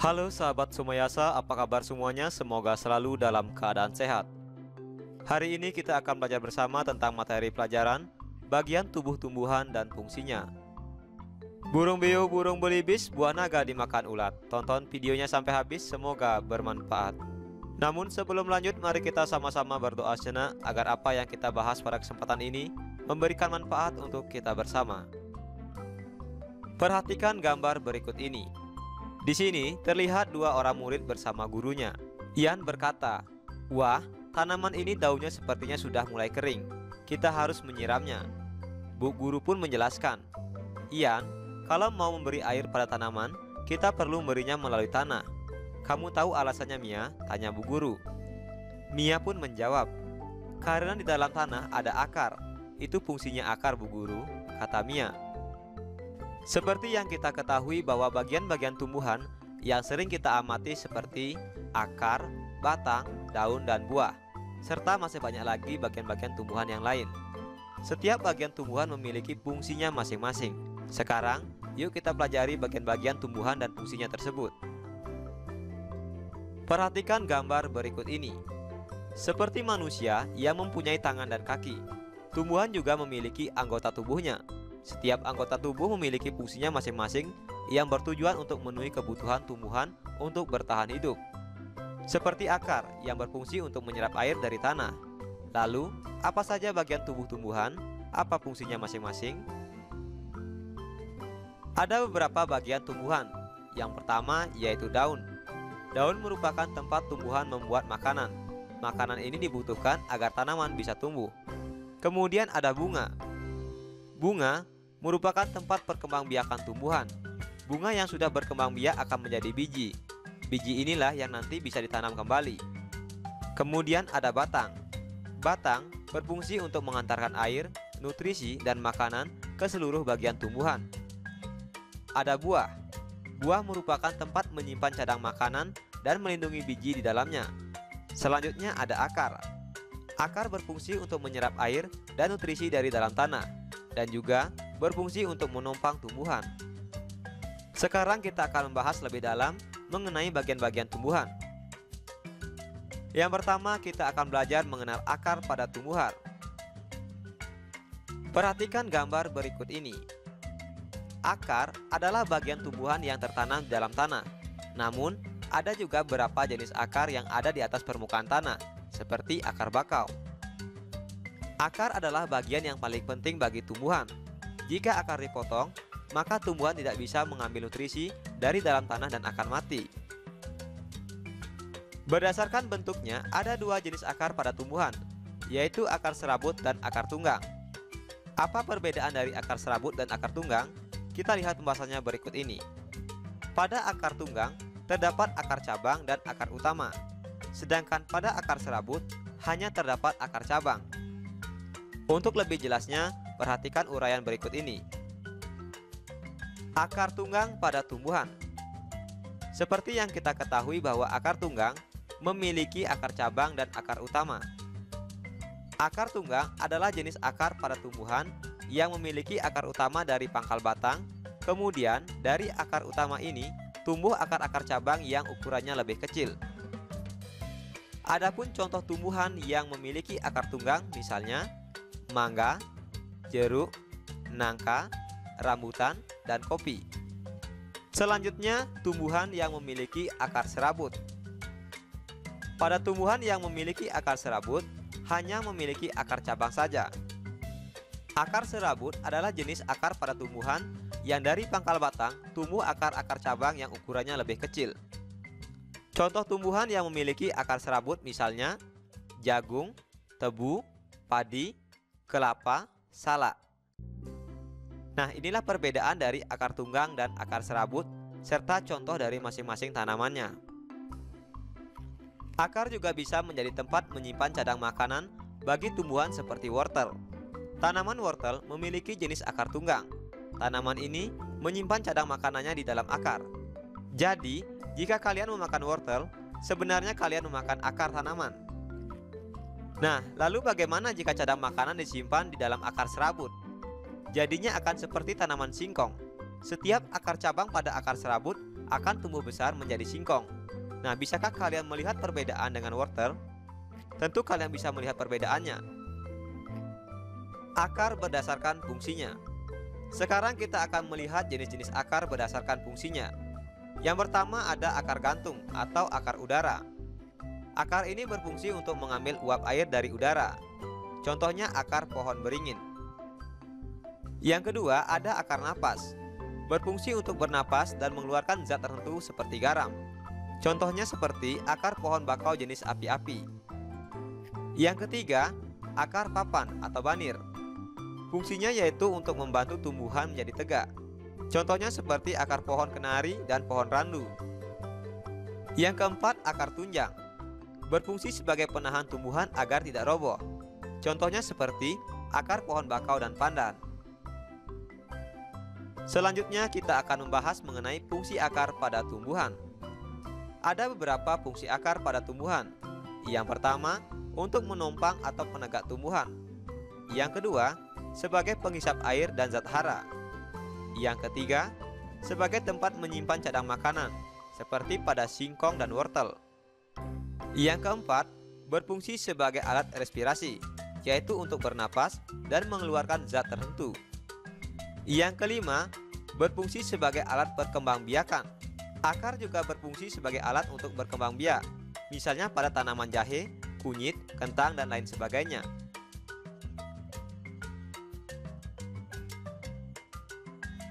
Halo sahabat Sumayasa, apa kabar semuanya? Semoga selalu dalam keadaan sehat. Hari ini kita akan belajar bersama tentang materi pelajaran bagian tubuh tumbuhan dan fungsinya. Burung beo, burung belibis, buah naga dimakan ulat. Tonton videonya sampai habis, semoga bermanfaat. Namun sebelum lanjut, mari kita sama-sama berdoa sejenak agar apa yang kita bahas pada kesempatan ini memberikan manfaat untuk kita bersama. Perhatikan gambar berikut ini. Di sini terlihat dua orang murid bersama gurunya. Ian berkata, "Wah, tanaman ini daunnya sepertinya sudah mulai kering. Kita harus menyiramnya." Bu guru pun menjelaskan, "Ian, kalau mau memberi air pada tanaman, kita perlu memberinya melalui tanah. Kamu tahu alasannya, Mia?" tanya bu guru. Mia pun menjawab, "Karena di dalam tanah ada akar. Itu fungsinya akar, bu guru," kata Mia. Seperti yang kita ketahui bahwa bagian-bagian tumbuhan yang sering kita amati seperti akar, batang, daun, dan buah, serta masih banyak lagi bagian-bagian tumbuhan yang lain. Setiap bagian tumbuhan memiliki fungsinya masing-masing. Sekarang, yuk kita pelajari bagian-bagian tumbuhan dan fungsinya tersebut. Perhatikan gambar berikut ini. Seperti manusia yang mempunyai tangan dan kaki, tumbuhan juga memiliki anggota tubuhnya. Setiap anggota tubuh memiliki fungsinya masing-masing yang bertujuan untuk memenuhi kebutuhan tumbuhan untuk bertahan hidup. Seperti akar yang berfungsi untuk menyerap air dari tanah. Lalu, apa saja bagian tubuh tumbuhan? Apa fungsinya masing-masing? Ada beberapa bagian tumbuhan. Yang pertama yaitu daun. Daun merupakan tempat tumbuhan membuat makanan. Makanan ini dibutuhkan agar tanaman bisa tumbuh. Kemudian ada bunga. Bunga merupakan tempat perkembangbiakan tumbuhan. Bunga yang sudah berkembang biak akan menjadi biji. Biji inilah yang nanti bisa ditanam kembali. Kemudian ada batang. Batang berfungsi untuk mengantarkan air, nutrisi, dan makanan ke seluruh bagian tumbuhan. Ada buah. Buah merupakan tempat menyimpan cadang makanan dan melindungi biji di dalamnya. Selanjutnya ada akar. Akar berfungsi untuk menyerap air dan nutrisi dari dalam tanah, dan juga berfungsi untuk menopang tumbuhan. Sekarang kita akan membahas lebih dalam mengenai bagian-bagian tumbuhan. Yang pertama, kita akan belajar mengenal akar pada tumbuhan. Perhatikan gambar berikut ini. Akar adalah bagian tumbuhan yang tertanam di dalam tanah. Namun, ada juga beberapa jenis akar yang ada di atas permukaan tanah, seperti akar bakau. Akar adalah bagian yang paling penting bagi tumbuhan. Jika akar dipotong, maka tumbuhan tidak bisa mengambil nutrisi dari dalam tanah dan akan mati. Berdasarkan bentuknya, ada dua jenis akar pada tumbuhan, yaitu akar serabut dan akar tunggang. Apa perbedaan dari akar serabut dan akar tunggang? Kita lihat pembahasannya berikut ini. Pada akar tunggang, terdapat akar cabang dan akar utama. Sedangkan pada akar serabut, hanya terdapat akar cabang. Untuk lebih jelasnya, perhatikan uraian berikut ini. Akar tunggang pada tumbuhan. Seperti yang kita ketahui bahwa akar tunggang memiliki akar cabang dan akar utama. Akar tunggang adalah jenis akar pada tumbuhan yang memiliki akar utama dari pangkal batang. Kemudian dari akar utama ini tumbuh akar-akar cabang yang ukurannya lebih kecil. Adapun contoh tumbuhan yang memiliki akar tunggang misalnya mangga, jeruk, nangka, rambutan, dan kopi. Selanjutnya, tumbuhan yang memiliki akar serabut. Pada tumbuhan yang memiliki akar serabut, hanya memiliki akar cabang saja. Akar serabut adalah jenis akar pada tumbuhan yang dari pangkal batang tumbuh akar-akar cabang yang ukurannya lebih kecil. Contoh tumbuhan yang memiliki akar serabut misalnya jagung, tebu, padi, kelapa, salak. Nah, inilah perbedaan dari akar tunggang dan akar serabut, serta contoh dari masing-masing tanamannya. Akar juga bisa menjadi tempat menyimpan cadang makanan bagi tumbuhan seperti wortel. Tanaman wortel memiliki jenis akar tunggang. Tanaman ini menyimpan cadang makanannya di dalam akar. Jadi, jika kalian memakan wortel, sebenarnya kalian memakan akar tanaman. Nah, lalu bagaimana jika cadang makanan disimpan di dalam akar serabut? Jadinya akan seperti tanaman singkong. Setiap akar cabang pada akar serabut akan tumbuh besar menjadi singkong. Nah, bisakah kalian melihat perbedaan dengan wortel? Tentu kalian bisa melihat perbedaannya. Akar berdasarkan fungsinya. Sekarang kita akan melihat jenis-jenis akar berdasarkan fungsinya. Yang pertama ada akar gantung atau akar udara. Akar ini berfungsi untuk mengambil uap air dari udara. Contohnya akar pohon beringin. Yang kedua ada akar napas. Berfungsi untuk bernapas dan mengeluarkan zat tertentu seperti garam. Contohnya seperti akar pohon bakau jenis api-api. Yang ketiga, akar papan atau banir. Fungsinya yaitu untuk membantu tumbuhan menjadi tegak. Contohnya seperti akar pohon kenari dan pohon randu. Yang keempat, akar tunjang. Berfungsi sebagai penahan tumbuhan agar tidak roboh. Contohnya seperti akar pohon bakau dan pandan. Selanjutnya kita akan membahas mengenai fungsi akar pada tumbuhan. Ada beberapa fungsi akar pada tumbuhan. Yang pertama, untuk menopang atau penegak tumbuhan. Yang kedua, sebagai penghisap air dan zat hara. Yang ketiga, sebagai tempat menyimpan cadangan makanan, seperti pada singkong dan wortel. Yang keempat, berfungsi sebagai alat respirasi, yaitu untuk bernapas dan mengeluarkan zat tertentu. Yang kelima, berfungsi sebagai alat perkembangbiakan. Akar juga berfungsi sebagai alat untuk berkembang biak, misalnya pada tanaman jahe, kunyit, kentang, dan lain sebagainya.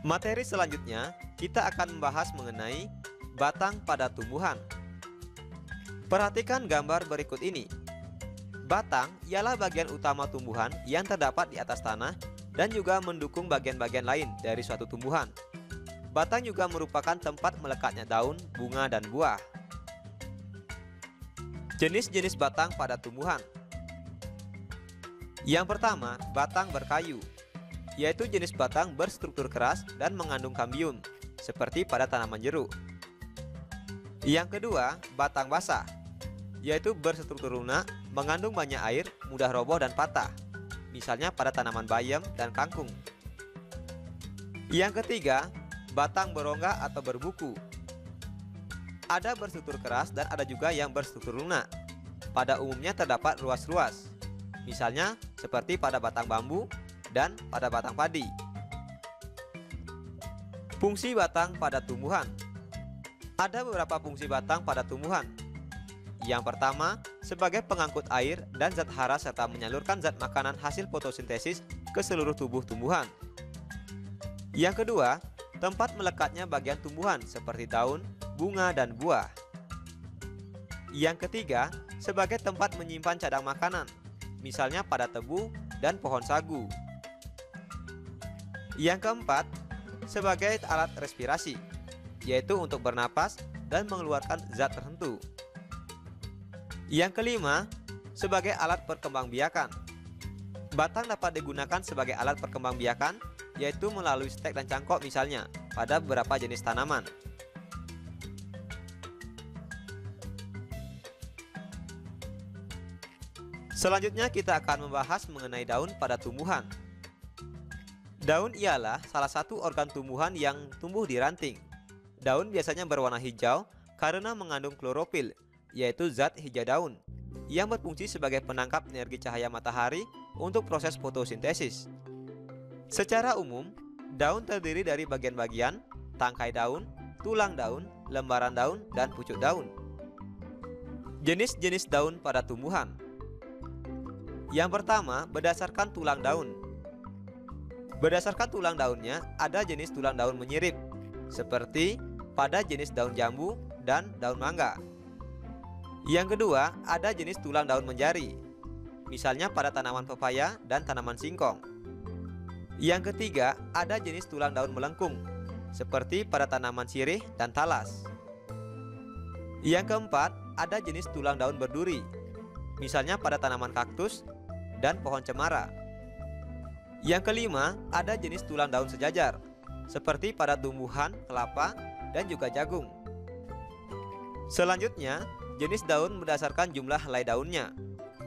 Materi selanjutnya, kita akan membahas mengenai batang pada tumbuhan. Perhatikan gambar berikut ini. Batang ialah bagian utama tumbuhan yang terdapat di atas tanah dan juga mendukung bagian-bagian lain dari suatu tumbuhan. Batang juga merupakan tempat melekatnya daun, bunga, dan buah. Jenis-jenis batang pada tumbuhan. Yang pertama, batang berkayu, yaitu jenis batang berstruktur keras dan mengandung kambium, seperti pada tanaman jeruk. Yang kedua, batang basah, yaitu berstruktur lunak, mengandung banyak air, mudah roboh dan patah, misalnya pada tanaman bayam dan kangkung. Yang ketiga, batang berongga atau berbuku. Ada berstruktur keras dan ada juga yang berstruktur lunak. Pada umumnya terdapat ruas-ruas, misalnya seperti pada batang bambu dan pada batang padi. Fungsi batang pada tumbuhan. Ada beberapa fungsi batang pada tumbuhan. Yang pertama, sebagai pengangkut air dan zat hara serta menyalurkan zat makanan hasil fotosintesis ke seluruh tubuh tumbuhan. Yang kedua, tempat melekatnya bagian tumbuhan seperti daun, bunga, dan buah. Yang ketiga, sebagai tempat menyimpan cadang makanan, misalnya pada tebu dan pohon sagu. Yang keempat, sebagai alat respirasi, yaitu untuk bernapas dan mengeluarkan zat tertentu. Yang kelima, sebagai alat perkembangbiakan. Batang dapat digunakan sebagai alat perkembangbiakan, yaitu melalui stek dan cangkok misalnya, pada beberapa jenis tanaman. Selanjutnya kita akan membahas mengenai daun pada tumbuhan. Daun ialah salah satu organ tumbuhan yang tumbuh di ranting. Daun biasanya berwarna hijau karena mengandung klorofil, yaitu zat hijau daun, yang berfungsi sebagai penangkap energi cahaya matahari untuk proses fotosintesis. Secara umum, daun terdiri dari bagian-bagian, tangkai daun, tulang daun, lembaran daun, dan pucuk daun. Jenis-jenis daun pada tumbuhan. Yang pertama, berdasarkan tulang daun. Berdasarkan tulang daunnya, ada jenis tulang daun menyirip, seperti pada jenis daun jambu dan daun mangga. Yang kedua, ada jenis tulang daun menjari, misalnya pada tanaman pepaya dan tanaman singkong. Yang ketiga, ada jenis tulang daun melengkung, seperti pada tanaman sirih dan talas. Yang keempat, ada jenis tulang daun berduri, misalnya pada tanaman kaktus dan pohon cemara. Yang kelima, ada jenis tulang daun sejajar, seperti pada tumbuhan kelapa dan juga jagung. Selanjutnya, jenis daun berdasarkan jumlah helai daunnya.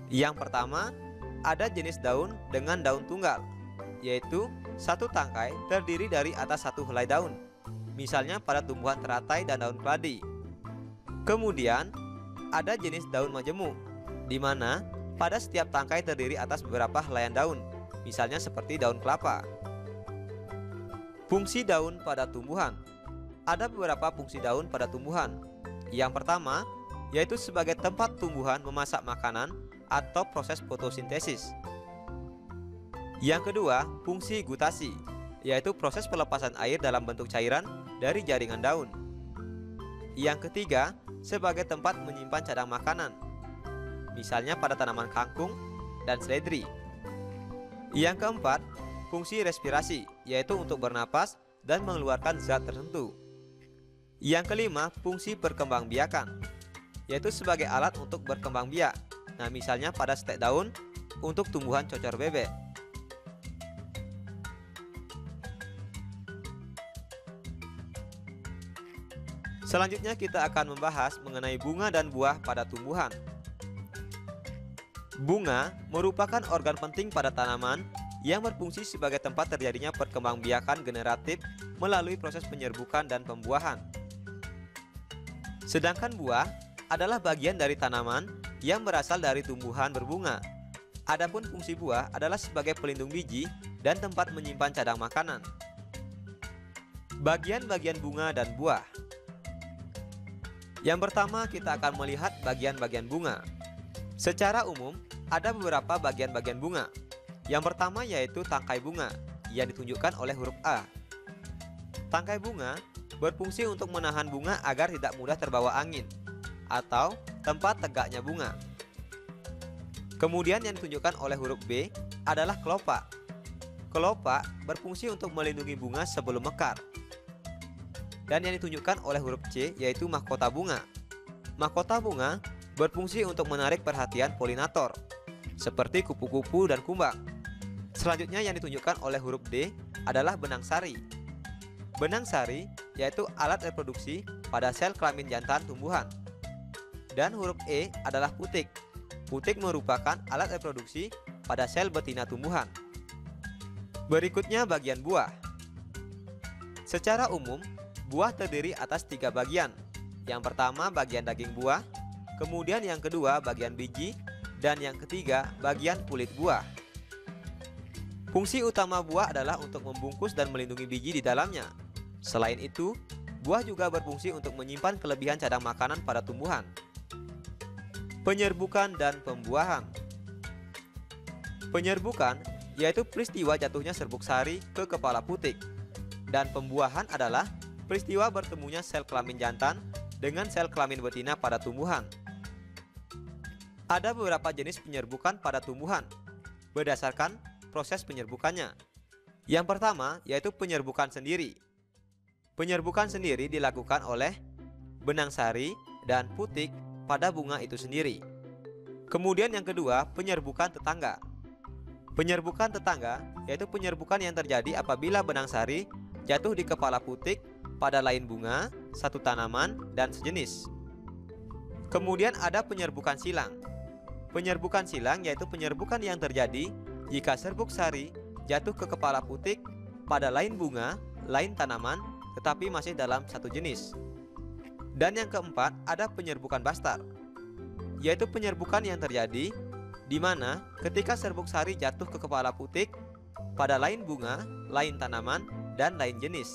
Yang pertama, ada jenis daun dengan daun tunggal, yaitu satu tangkai terdiri dari atas satu helai daun. misalnya pada tumbuhan teratai dan daun keladi. Kemudian, ada jenis daun majemuk, di mana pada setiap tangkai terdiri atas beberapa helaian daun, misalnya seperti daun kelapa. Fungsi daun pada tumbuhan. Ada beberapa fungsi daun pada tumbuhan. Yang pertama, yaitu sebagai tempat tumbuhan memasak makanan atau proses fotosintesis. Yang kedua, fungsi gutasi, yaitu proses pelepasan air dalam bentuk cairan dari jaringan daun. Yang ketiga, sebagai tempat menyimpan cadangan makanan, misalnya pada tanaman kangkung dan seledri. Yang keempat, fungsi respirasi, yaitu untuk bernapas dan mengeluarkan zat tertentu. Yang kelima, fungsi perkembangbiakan, yaitu sebagai alat untuk berkembang biak. Nah, misalnya pada stek daun untuk tumbuhan cocor bebek. Selanjutnya kita akan membahas mengenai bunga dan buah pada tumbuhan. Bunga merupakan organ penting pada tanaman yang berfungsi sebagai tempat terjadinya perkembangbiakan generatif melalui proses penyerbukan dan pembuahan. Sedangkan buah adalah bagian dari tanaman yang berasal dari tumbuhan berbunga. Adapun fungsi buah adalah sebagai pelindung biji dan tempat menyimpan cadang makanan. Bagian-bagian bunga dan buah. Yang pertama, kita akan melihat bagian-bagian bunga. Secara umum, ada beberapa bagian-bagian bunga. Yang pertama yaitu tangkai bunga, yang ditunjukkan oleh huruf A. Tangkai bunga berfungsi untuk menahan bunga agar tidak mudah terbawa angin, atau tempat tegaknya bunga. Kemudian yang ditunjukkan oleh huruf B adalah kelopak. Kelopak berfungsi untuk melindungi bunga sebelum mekar. Dan yang ditunjukkan oleh huruf C yaitu mahkota bunga. Mahkota bunga berfungsi untuk menarik perhatian polinator, seperti kupu-kupu dan kumbang. Selanjutnya yang ditunjukkan oleh huruf D adalah benang sari. Benang sari yaitu alat reproduksi pada sel kelamin jantan tumbuhan. Dan huruf E adalah putik. Putik merupakan alat reproduksi pada sel betina tumbuhan. Berikutnya bagian buah. Secara umum, buah terdiri atas 3 bagian. Yang pertama bagian daging buah, kemudian yang kedua bagian biji, dan yang ketiga bagian kulit buah. Fungsi utama buah adalah untuk membungkus dan melindungi biji di dalamnya. Selain itu, buah juga berfungsi untuk menyimpan kelebihan cadang makanan pada tumbuhan. Penyerbukan dan pembuahan. Penyerbukan yaitu peristiwa jatuhnya serbuk sari ke kepala putik. Dan pembuahan adalah peristiwa bertemunya sel kelamin jantan dengan sel kelamin betina pada tumbuhan. Ada beberapa jenis penyerbukan pada tumbuhan berdasarkan proses penyerbukannya. Yang pertama yaitu penyerbukan sendiri. Penyerbukan sendiri dilakukan oleh benang sari dan putik pada bunga itu sendiri. Kemudian yang kedua, penyerbukan tetangga. Penyerbukan tetangga yaitu penyerbukan yang terjadi apabila benang sari jatuh di kepala putik pada lain bunga, satu tanaman, dan sejenis. Kemudian ada penyerbukan silang. Penyerbukan silang yaitu penyerbukan yang terjadi jika serbuk sari jatuh ke kepala putik pada lain bunga, lain tanaman, tetapi masih dalam satu jenis. Dan yang keempat ada penyerbukan bastar, yaitu penyerbukan yang terjadi di mana ketika serbuk sari jatuh ke kepala putik pada lain bunga, lain tanaman, dan lain jenis.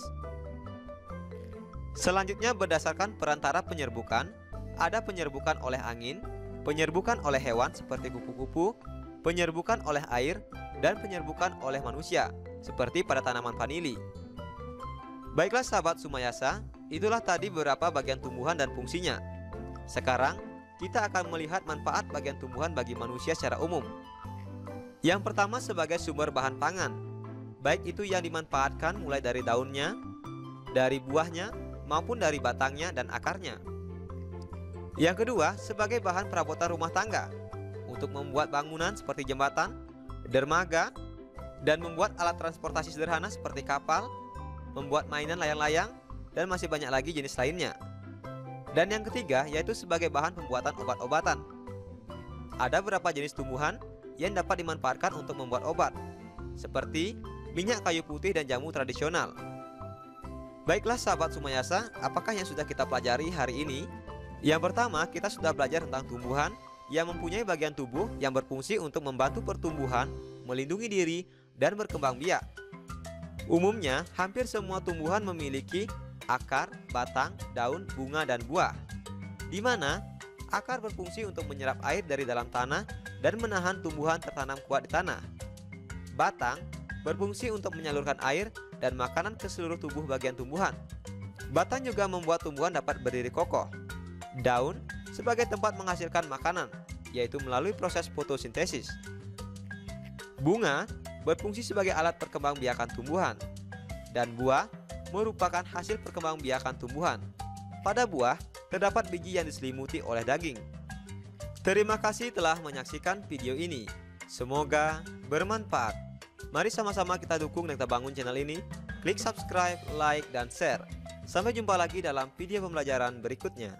Selanjutnya berdasarkan perantara penyerbukan, ada penyerbukan oleh angin, penyerbukan oleh hewan seperti kupu-kupu, penyerbukan oleh air, dan penyerbukan oleh manusia seperti pada tanaman vanili. Baiklah sahabat Sumayasa, itulah tadi beberapa bagian tumbuhan dan fungsinya. Sekarang kita akan melihat manfaat bagian tumbuhan bagi manusia secara umum. Yang pertama sebagai sumber bahan pangan, baik itu yang dimanfaatkan mulai dari daunnya, dari buahnya, maupun dari batangnya dan akarnya. Yang kedua sebagai bahan perabotan rumah tangga, untuk membuat bangunan seperti jembatan, dermaga, dan membuat alat transportasi sederhana seperti kapal, membuat mainan layang-layang, dan masih banyak lagi jenis lainnya. Dan yang ketiga yaitu sebagai bahan pembuatan obat-obatan. Ada beberapa jenis tumbuhan yang dapat dimanfaatkan untuk membuat obat, seperti minyak kayu putih dan jamu tradisional. Baiklah sahabat Sumayasa, apakah yang sudah kita pelajari hari ini? Yang pertama, kita sudah belajar tentang tumbuhan yang mempunyai bagian tubuh yang berfungsi untuk membantu pertumbuhan, melindungi diri, dan berkembang biak. Umumnya, hampir semua tumbuhan memiliki akar, batang, daun, bunga, dan buah, di mana akar berfungsi untuk menyerap air dari dalam tanah dan menahan tumbuhan tertanam kuat di tanah. Batang berfungsi untuk menyalurkan air dan makanan ke seluruh tubuh bagian tumbuhan. Batang juga membuat tumbuhan dapat berdiri kokoh. Daun sebagai tempat menghasilkan makanan, yaitu melalui proses fotosintesis. Bunga berfungsi sebagai alat perkembangbiakan tumbuhan. Dan buah merupakan hasil perkembangbiakan tumbuhan. Pada buah terdapat biji yang diselimuti oleh daging. Terima kasih telah menyaksikan video ini. Semoga bermanfaat. Mari sama-sama kita dukung dan kita bangun channel ini. Klik subscribe, like, dan share. Sampai jumpa lagi dalam video pembelajaran berikutnya.